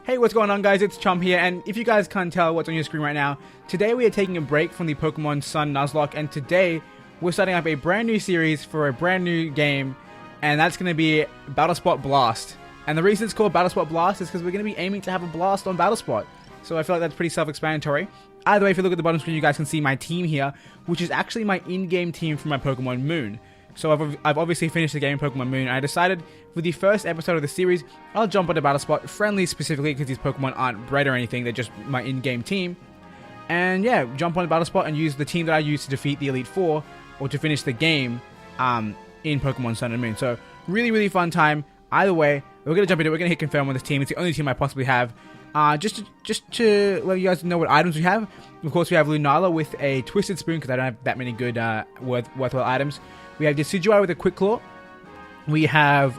Hey, what's going on, guys? It's Chum here, and if you guys can't tell what's on your screen right now, today we are taking a break from the Pokemon Sun Nuzlocke, and today we're starting up a brand new series for a brand new game, and that's going to be Battlespot Blast. And the reason it's called Battlespot Blast is because we're going to be aiming to have a blast on Battlespot. So I feel like that's pretty self-explanatory. Either way, if you look at the bottom screen, you guys can see my team here, which is actually my in-game team for my Pokemon Moon. So I've obviously finished the game Pokemon Moon, and I decided for the first episode of the series, I'll jump onto Battlespot, friendly specifically because these Pokemon aren't bred or anything, they're just my in-game team. And yeah, jump on Battlespot and use the team that I used to defeat the Elite Four, or to finish the game in Pokemon Sun and Moon. So really, really fun time. Either way, we're going to jump into it, we're going to hit confirm on this team. It's the only team I possibly have. Just to let you guys know what items we have. Of course, we have Lunala with a Twisted Spoon, because I don't have that many good worthwhile items. We have Decidueye with a Quick Claw. We have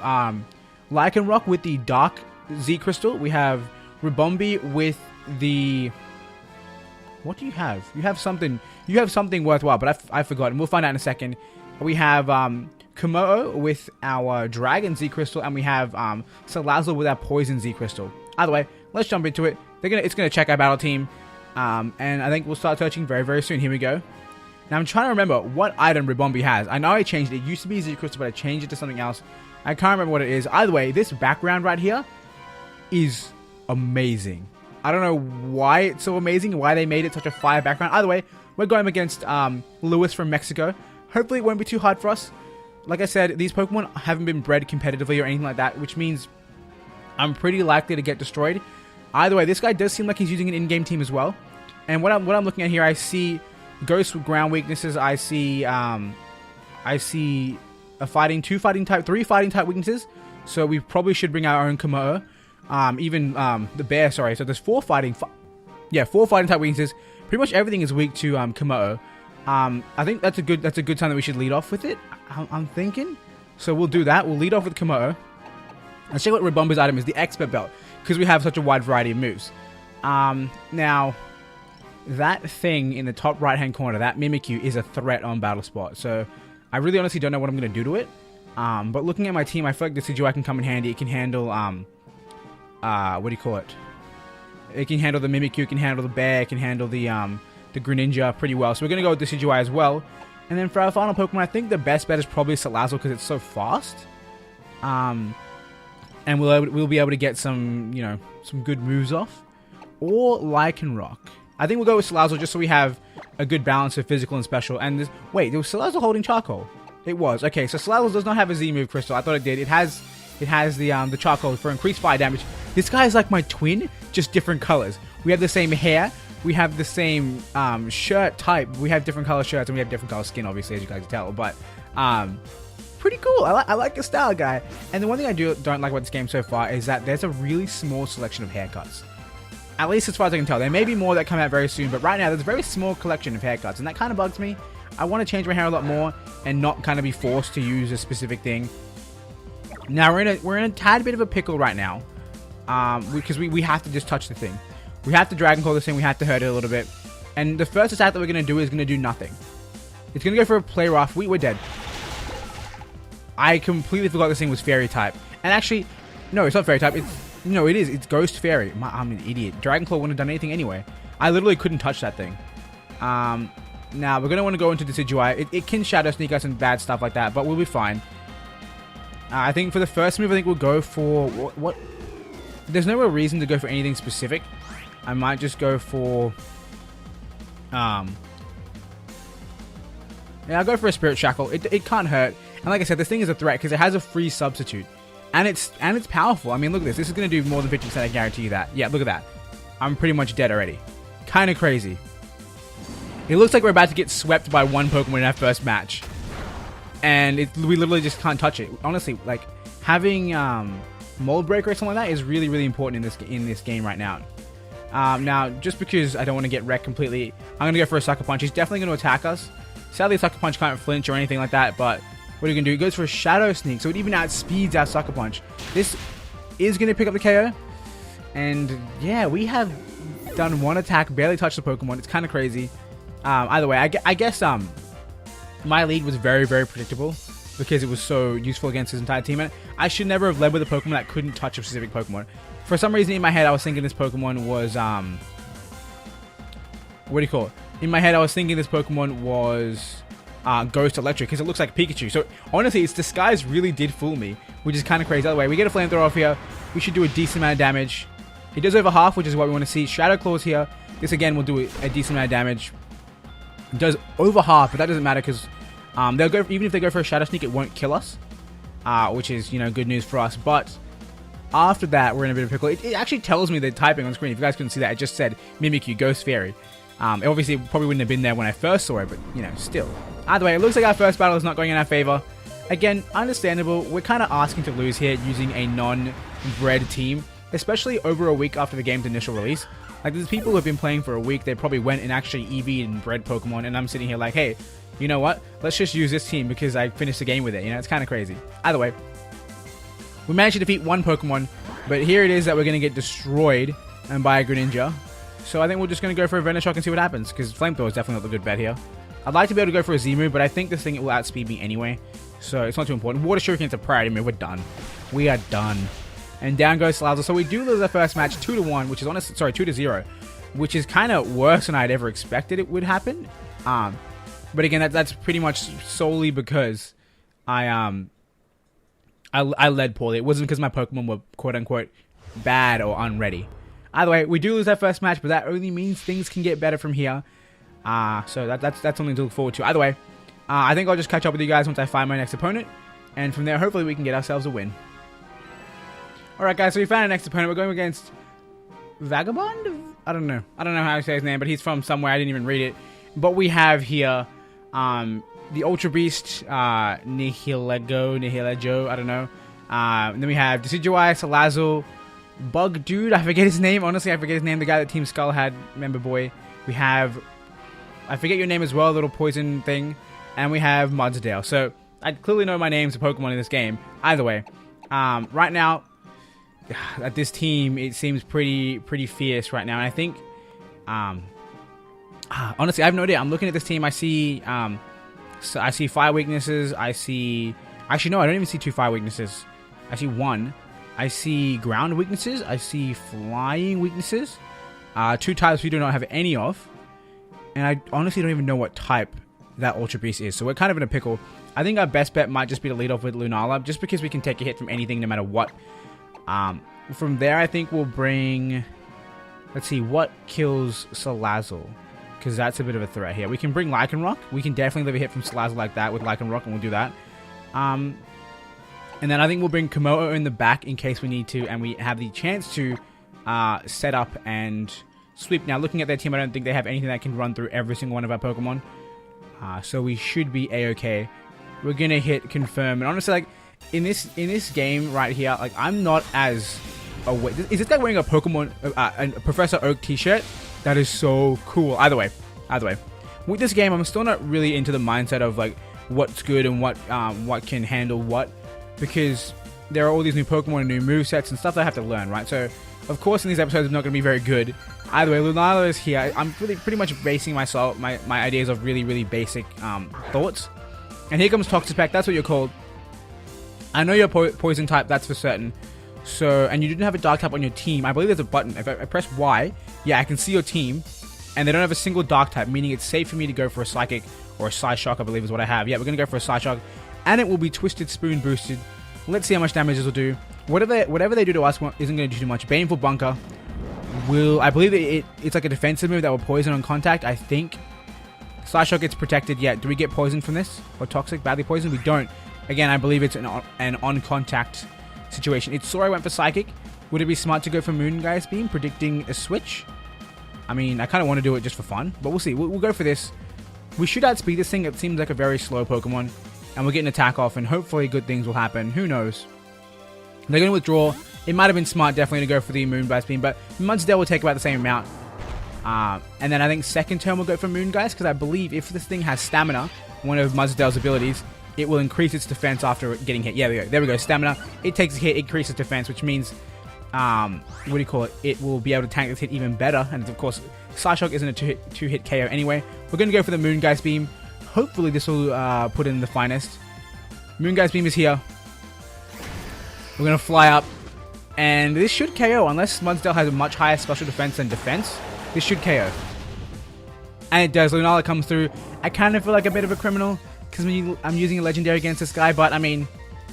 Lycanroc with the Dark Z Crystal. We have Ribombee with the... What do you have? You have something worthwhile, but I've forgotten. We'll find out in a second. We have Komodo with our Dragon Z Crystal, and we have Salazzle with our Poison Z Crystal. Either way, let's jump into it. It's gonna check our battle team, and I think we'll start searching very, very soon. Here we go. Now I'm trying to remember what item Ribombee has. I know I changed it. It used to be Z Crystal, but I changed it to something else. I can't remember what it is. Either way, this background right here is amazing. I don't know why it's so amazing, why they made it such a fire background. Either way, we're going against Lewis from Mexico. Hopefully it won't be too hard for us. Like I said, these Pokemon haven't been bred competitively or anything like that, which means I'm pretty likely to get destroyed. Either way, this guy does seem like he's using an in-game team as well. And what I'm looking at here, I see Ghost with ground weaknesses. I see a three fighting type weaknesses. So we probably should bring our own Komodo. Even the bear, sorry. So there's four fighting type weaknesses. Pretty much everything is weak to Komodo. I think that's a good time that we should lead off with it. I'm thinking. So we'll do that. We'll lead off with Komodo. Let's check what Ribombee's item is, the Expert Belt, because we have such a wide variety of moves. Now, that thing in the top right-hand corner, that Mimikyu, is a threat on Battlespot. So I really honestly don't know what I'm going to do to it. But looking at my team, I feel like the Decidueye can come in handy. It can handle, what do you call it? It can handle the Mimikyu, it can handle the bear, it can handle the Greninja pretty well. So we're going to go with Decidueye as well. And then for our final Pokemon, I think the best bet is probably Salazzle because it's so fast. And we'll be able to get some good moves off. Or Lycanroc. I think we'll go with Salazzle just so we have a good balance of physical and special. And wait, was Salazzle holding Charcoal? It was. Okay, so Salazzle does not have a Z move crystal. I thought it did. It has the Charcoal for increased fire damage. This guy is like my twin, just different colors. We have the same hair. We have the same shirt type. We have different color shirts and we have different color skin, obviously, as you guys can tell. But pretty cool. I like the style guy. And the one thing I don't like about this game so far is that there's a really small selection of haircuts. At least as far as I can tell. There may be more that come out very soon, but right now there's a very small collection of haircuts, and that kind of bugs me. I want to change my hair a lot more and not kind of be forced to use a specific thing. Now we're in a tad bit of a pickle right now, because we have to just touch the thing. We have to Dragon Claw this thing. We have to hurt it a little bit, and the first attack that we're gonna do is gonna do nothing. It's gonna go for a Play Rough. We're dead. I completely forgot this thing was Fairy type, and actually, no, it's not Fairy type. No, it is. It's Ghost Fairy. I'm an idiot. Dragon Claw wouldn't have done anything anyway. I literally couldn't touch that thing. Now, we're going to want to go into Decidueye. It can Shadow Sneak us and bad stuff like that, but we'll be fine. I think for the first move, I think we'll go for... What? There's no real reason to go for anything specific. I might just go for... Yeah, I'll go for a Spirit Shackle. It can't hurt. And like I said, this thing is a threat because it has a free substitute. And it's powerful. I mean, look at this. This is going to do more than 50%, I guarantee you that. Yeah, look at that. I'm pretty much dead already. Kind of crazy. It looks like we're about to get swept by one Pokemon in our first match. And we literally just can't touch it. Honestly, like, having Mold Breaker or something like that is really, really important in this game right now. Now, just because I don't want to get wrecked completely, I'm going to go for a Sucker Punch. He's definitely going to attack us. Sadly, Sucker Punch can't flinch or anything like that, but... What are you going to do? It goes for a Shadow Sneak, so it even outspeeds our Sucker Punch. This is going to pick up the KO. And yeah, we have done one attack, barely touched the Pokemon. It's kind of crazy. Either way, I guess my lead was very, very predictable because it was so useful against his entire team. And I should never have led with a Pokemon that couldn't touch a specific Pokemon. For some reason in my head I was thinking this Pokemon was what do you call it? In my head I was thinking this Pokemon was Ghost Electric because it looks like Pikachu. So honestly, its disguise really did fool me, which is kind of crazy. By the way, we get a Flamethrower off here. We should do a decent amount of damage. It does over half, which is what we want to see. Shadow Claws here. This again will do a decent amount of damage. It does over half, but that doesn't matter because they'll go, even if they go for a Shadow Sneak, it won't kill us, which is, you know, good news for us. But after that, we're in a bit of a pickle. It actually tells me the typing on screen. If you guys couldn't see that, it just said Mimikyu, Ghost Fairy. It obviously probably wouldn't have been there when I first saw it, but, you know, still. Either way, it looks like our first battle is not going in our favor. Again, understandable. We're kind of asking to lose here using a non-bred team, especially over a week after the game's initial release. Like, there's people who have been playing for a week. They probably went and actually EV'd and bred Pokemon, and I'm sitting here like, hey, you know what? Let's just use this team because I finished the game with it. You know, it's kind of crazy. Either way, we managed to defeat one Pokemon, but here it is that we're going to get destroyed by a Greninja. So I think we're just going to go for a Venoshock and see what happens, because Flamethrower is definitely not the good bet here. I'd like to be able to go for a Z-move, but I think this thing will outspeed me anyway, so it's not too important. Water Shuriken's a priority move. We're done. We are done. And down goes Salazzle. So we do lose our first match 2-1, which is honestly, sorry, 2-0, which is kind of worse than I'd ever expected it would happen. But again, that's pretty much solely because I led poorly. It wasn't because my Pokemon were quote unquote bad or unready. Either way, we do lose our first match, but that only means things can get better from here. So that's something to look forward to. Either way, I think I'll just catch up with you guys once I find my next opponent, and from there, hopefully, we can get ourselves a win. All right, guys. So we found our next opponent. We're going against Vagabond. I don't know how to say his name, but he's from somewhere. I didn't even read it. But we have here the Ultra Beast, Nihilejo. I don't know. Then we have Decidueye, Salazzle, Bug Dude. I forget his name. Honestly, I forget his name. The guy that Team Skull had, member boy. We have, I forget your name as well, little poison thing. And we have Mudsdale. So I clearly know my names of Pokemon in this game. Either way, right now, at this team, it seems pretty fierce right now. And I think, honestly, I have no idea. I'm looking at this team. I see fire weaknesses. Actually, no, I don't even see 2 fire weaknesses. I see 1. I see ground weaknesses. I see flying weaknesses. 2 types we do not have any of. And I honestly don't even know what type that Ultra Beast is. So we're kind of in a pickle. I think our best bet might just be to lead off with Lunala, just because we can take a hit from anything no matter what. From there, I think we'll bring... Let's see, what kills Salazzle? Because that's a bit of a threat here. We can bring Lycanroc. We can definitely live a hit from Salazzle like that with Lycanroc, and we'll do that. And then I think we'll bring Komodo in the back in case we need to, and we have the chance to set up and sweep. Now, looking at their team, I don't think they have anything that can run through every single one of our Pokemon. So we should be a-okay. We're going to hit confirm. And honestly, like, in this game right here, like, I'm not as aware. Is this guy wearing a Pokemon, a Professor Oak t-shirt? That is so cool. Either way. With this game, I'm still not really into the mindset of, like, what's good and what can handle what. Because there are all these new Pokemon and new movesets and stuff that I have to learn, right? So, of course, in these episodes, I'm not going to be very good. Either way, Lunala is here. I'm pretty much basing my ideas of really basic thoughts. And here comes Toxapex. That's what you're called. I know you're poison type, that's for certain. So, and you didn't have a dark type on your team. I believe there's a button. If I press Y, yeah, I can see your team. And they don't have a single dark type, meaning it's safe for me to go for a Psychic or a Psyshock, I believe is what I have. Yeah, we're going to go for a Psyshock. And it will be Twisted Spoon boosted. Let's see how much damage this will do. Whatever they do to us isn't going to do too much. Baneful Bunker will... I believe it's like a defensive move that will poison on contact, I think. Psyshock gets protected. Yeah, do we get poisoned from this? Or toxic? Badly poisoned? We don't. Again, I believe it's an on-contact situation. It saw I went for Psychic. Would it be smart to go for Moongeist Beam, predicting a switch? I mean, I kind of want to do it just for fun, but we'll see. We'll go for this. We should outspeed this thing. It seems like a very slow Pokemon. And we'll get an attack off, and hopefully good things will happen. Who knows? They're going to withdraw. It might have been smart, definitely, to go for the Moongeist Beam, but Mudsdale will take about the same amount. And then I think second turn we'll go for Moongeist, because I believe if this thing has Stamina, one of Mudsdale's abilities, it will increase its defense after getting hit. Yeah, there we go. Stamina. It takes a hit, it increases defense, which means, what do you call it? It will be able to tank this hit even better. And of course, Psyshock isn't a two-hit KO anyway. We're going to go for the Moongeist Beam. Hopefully this will put in the finest. Moongeist Beam is here. We're going to fly up. And this should KO, unless Mudsdale has a much higher special defense than defense. This should KO. And it does. Lunala comes through. I kind of feel like a bit of a criminal because I'm using a legendary against this guy, but I mean,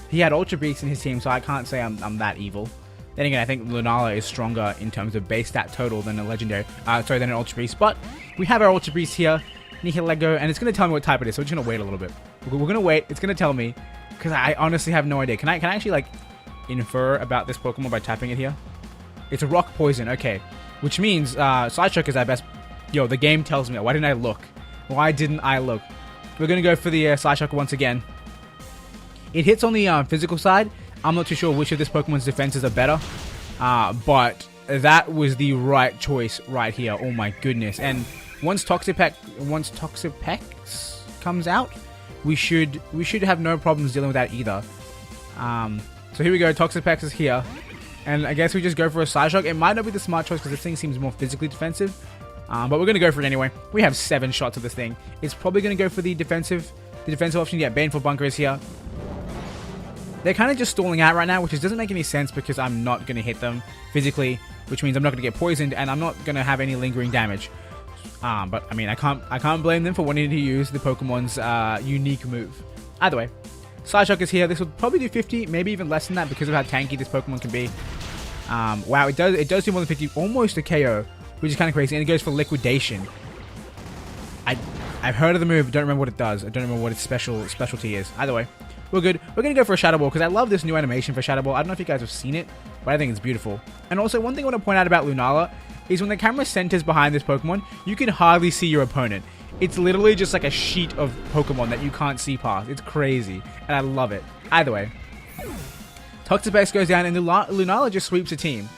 he had Ultra Beast in his team, so I can't say I'm that evil. Then again, I think Lunala is stronger in terms of base stat total than a legendary, than an Ultra Beast. But we have our Ultra Beast here, Nihilego, and it's going to tell me what type it is, so we're just going to wait a little bit. We're going to wait. It's going to tell me, because I honestly have no idea. Can I actually, like, infer about this Pokemon by tapping it here? It's a rock poison, okay. Which means Psyshock is our best. Yo, the game tells me. Why didn't I look? Why didn't I look? We're going to go for the Psyshock once again. It hits on the physical side. I'm not too sure which of this Pokemon's defenses are better. But that was the right choice right here. Oh my goodness. And once Toxapex comes out, we should have no problems dealing with that either. So here we go. Toxapex is here. And I guess we just go for a Psyshock. It might not be the smart choice because this thing seems more physically defensive. But we're going to go for it anyway. We have 7 shots of this thing. It's probably going to go for the defensive option. Yeah, Baneful Bunker is here. They're kind of just stalling out right now, which doesn't make any sense because I'm not going to hit them physically, which means I'm not going to get poisoned and I'm not going to have any lingering damage. But I mean, I can't blame them for wanting to use the Pokemon's unique move. Either way, Psyshock is here. This will probably do 50, maybe even less than that because of how tanky this Pokemon can be. Wow, it does do more than 50, almost a KO, which is kind of crazy. And it goes for Liquidation. I've heard of the move, don't remember what it does. I don't remember what its specialty is. Either way, we're good. We're going to go for a Shadow Ball because I love this new animation for Shadow Ball. I don't know if you guys have seen it, but I think it's beautiful. And also, one thing I want to point out about Lunala is when the camera centers behind this Pokemon, you can hardly see your opponent. It's literally just like a sheet of Pokemon that you can't see past. It's crazy, and I love it. Either way, Toxapex goes down, and Lunala just sweeps the team,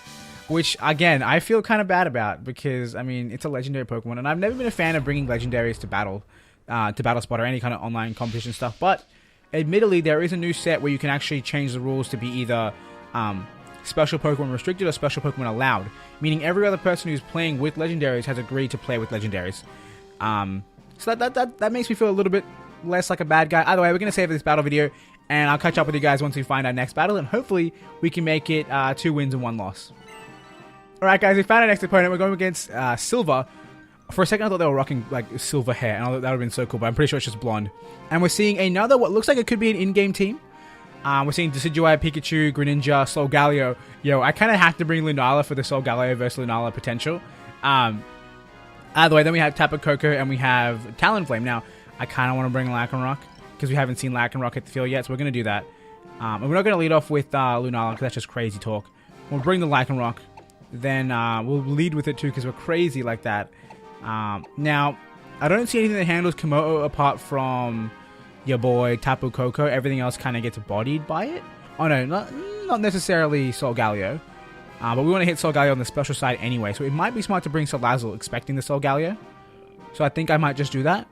which, again, I feel kind of bad about because, I mean, it's a legendary Pokemon, and I've never been a fan of bringing legendaries to Battlespot or any kind of online competition stuff, but admittedly, there is a new set where you can actually change the rules to be either special Pokemon restricted or special Pokemon allowed, meaning every other person who's playing with legendaries has agreed to play with legendaries. So that makes me feel a little bit less like a bad guy. Either way, we're going to save this battle video, and I'll catch up with you guys once we find our next battle, and hopefully we can make it 2 wins and 1 loss. Alright guys, we found our next opponent. We're going against Silver. For a second I thought they were rocking like silver hair, and I thought that would have been so cool, but I'm pretty sure it's just blonde. And we're seeing another, what looks like it could be an in-game team. We're seeing Decidueye, Pikachu, Greninja, Solgaleo. Yo, I kind of have to bring Lunala for the Solgaleo versus Lunala potential. Either way, then we have Tapu Koko and we have Talonflame. Now, I kind of want to bring Lycanroc because we haven't seen Lycanroc hit the field yet, so we're going to do that. And we're not going to lead off with Lunala because that's just crazy talk. We'll bring the Lycanroc. Then we'll lead with it too because we're crazy like that. Now, I don't see anything that handles Komodo apart from your boy Tapu Koko. Everything else kind of gets bodied by it. Oh no, not necessarily Solgaleo. But we want to hit Solgaleo on the special side anyway, so it might be smart to bring Salazzle expecting the Solgaleo. So I think I might just do that.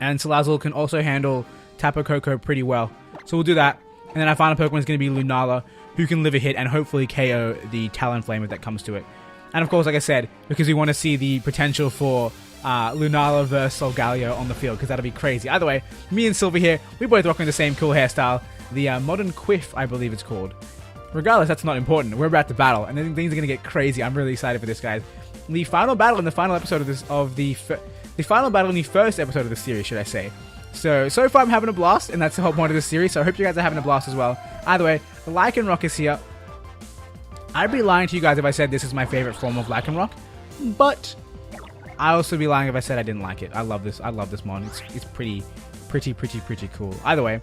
And Salazzle can also handle Tapu Koko pretty well. So we'll do that. And then our final Pokemon is going to be Lunala, who can live a hit and hopefully KO the Talonflame if that comes to it. And of course, like I said, because we want to see the potential for Lunala versus Solgaleo on the field, because that'll be crazy. Either way, me and Silver here, we both rocking the same cool hairstyle. The Modern Quiff, I believe it's called. Regardless, that's not important. We're about to battle, and then things are going to get crazy. I'm really excited for this, guys. The final battle in the final episode of this, the final battle in the first episode of the series, should I say. So far I'm having a blast, and that's the whole point of this series, so I hope you guys are having a blast as well. Either way, the Lycanroc is here. I'd be lying to you guys if I said this is my favorite form of Lycanroc, but I'd also be lying if I said I didn't like it. I love this mon. It's pretty cool. Either way,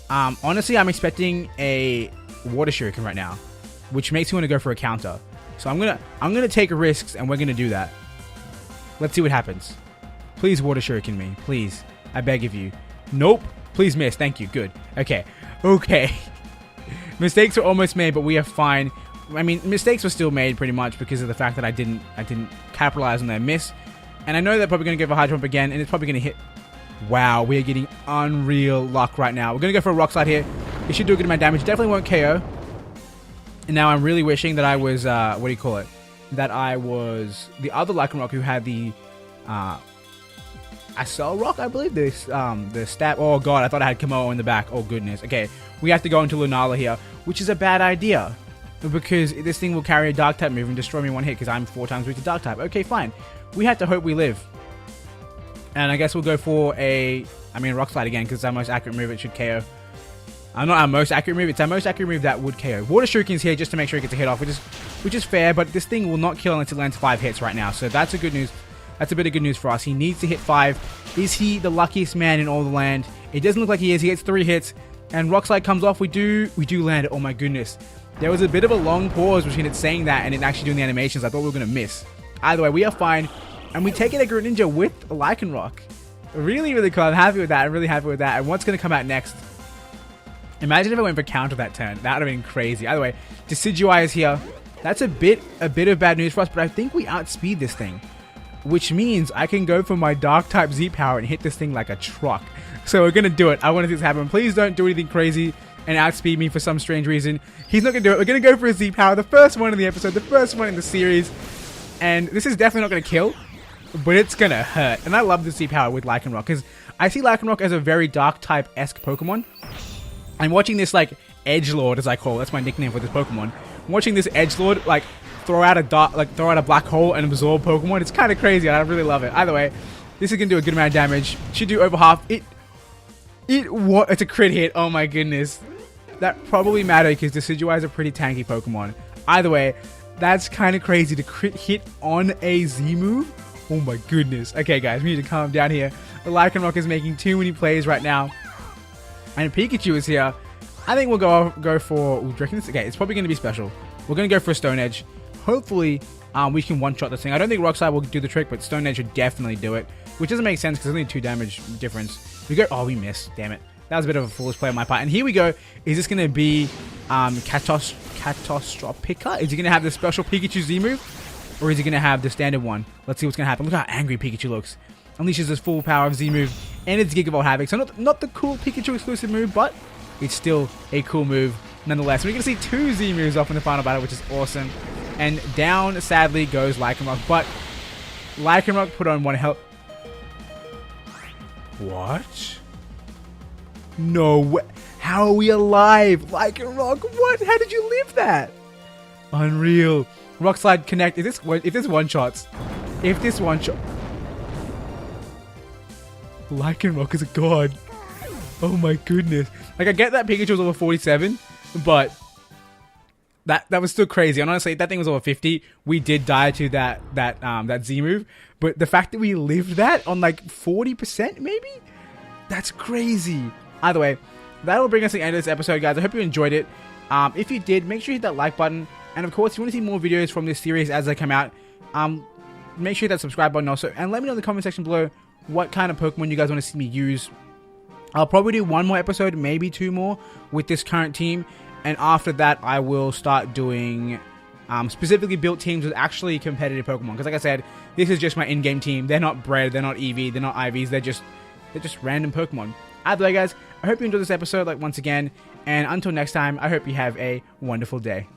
honestly, I'm expecting a Water Shuriken right now, which makes me want to go for a counter. So I'm gonna take risks, and we're gonna do that. Let's see what happens. Please Water Shuriken me, please. I beg of you. Nope. Please miss. Thank you. Good. Okay. Mistakes were almost made, but we are fine. I mean, mistakes were still made pretty much because of the fact that I didn't capitalize on their miss. And I know they're probably going to go for Hydro Pump again, and it's probably going to hit. Wow, we are getting unreal luck right now. We're going to go for a Rock Slide here. It should do a good amount of damage. Definitely won't KO. And now I'm really wishing that I was, what do you call it? That I was the other Lycanroc who had the, Accel Rock, I believe. The stab. Oh god, I thought I had Komodo in the back. Oh goodness. Okay, we have to go into Lunala here, which is a bad idea. because this thing will carry a dark type move and destroy me in one hit because I'm 4 times weak to dark type. Okay, fine. We have to hope we live. And I guess we'll go for Rock Slide again because it's our most accurate move. It should KO. Not our most accurate move. It's our most accurate move that would KO. Water Shuriken's here just to make sure it gets a hit off, which is fair. But this thing will not kill unless it lands 5 hits right now. So that's a good news. That's a bit of good news for us. He needs to hit 5. Is he the luckiest man in all the land? It doesn't look like he is. He gets 3 hits, and Rock Slide comes off. We do land it. Oh my goodness. There was a bit of a long pause between it saying that and it actually doing the animations. I thought we were gonna miss. Either way, we are fine, and we take it a Greninja with Lycanroc. Really, really cool. I'm happy with that. I'm really happy with that. And what's gonna come out next? Imagine if I went for counter that turn. That would have been crazy. Either way, Decidueye is here. That's a bit of bad news for us, but I think we outspeed this thing, which means I can go for my dark type Z power and hit this thing like a truck. So we're gonna do it. I want to see this happen. Please don't do anything crazy and outspeed me for some strange reason. He's not gonna do it. We're gonna go for a Z power, the first one in the episode, the first one in the series, and this is definitely not gonna kill, but it's gonna hurt. And I love the Z power with Lycanroc because I see Lycanroc as a very dark type-esque Pokemon. I'm watching this like edgelord, as I call it. That's my nickname for this Pokemon. I'm watching this edgelord like throw out a black hole and absorb Pokemon. It's kind of crazy, and I really love it. Either way, this is gonna do a good amount of damage. Should do over half. It's a crit hit. Oh my goodness, that probably mattered because Decidueye is a pretty tanky Pokemon. Either way, that's kind of crazy to crit hit on a Z move. Oh my goodness. Okay, guys, we need to calm down here. The Lycanroc is making too many plays right now. And Pikachu is here. I think we'll go for... Ooh, do you reckon this? Okay, it's probably going to be special. We're going to go for a Stone Edge. Hopefully, we can one-shot this thing. I don't think Rock Slide will do the trick, but Stone Edge should definitely do it. Which doesn't make sense because there's only 2 damage difference. We go... Oh, we missed. Damn it. That was a bit of a foolish play on my part. And here we go. Is this going to be Catastrophica? Is he going to have the special Pikachu Z move? Or is he going to have the standard one? Let's see what's going to happen. Look how angry Pikachu looks. Unleashes his full power of Z move. And it's Gigavolt Havoc. So not the cool Pikachu exclusive move, but it's still a cool move nonetheless. We're going to see 2 Z moves off in the final battle, which is awesome. And down, sadly, goes Lycanroc. But Lycanroc put on 1 health. What? No way. How are we alive? Lycanroc, what? How did you live that? Unreal. Rock Slide connect. If this one-shots. Lycanroc is a god. Oh my goodness. Like, I get that Pikachu was over 47, but that was still crazy. And honestly, if that thing was over 50, we did die to that Z move. But the fact that we lived that on like 40% maybe? That's crazy. Either way, that'll bring us to the end of this episode, guys. I hope you enjoyed it. If you did, make sure you hit that like button. And of course, if you want to see more videos from this series as they come out, make sure you hit that subscribe button also. And let me know in the comment section below what kind of Pokemon you guys want to see me use. I'll probably do 1 more episode, maybe 2 more with this current team. And after that, I will start doing specifically built teams with actually competitive Pokemon. Because like I said, this is just my in-game team. They're not bred, they're not EV, they're not IVs, they're just random Pokemon. Either way, guys, I hope you enjoyed this episode, like once again. And until next time, I hope you have a wonderful day.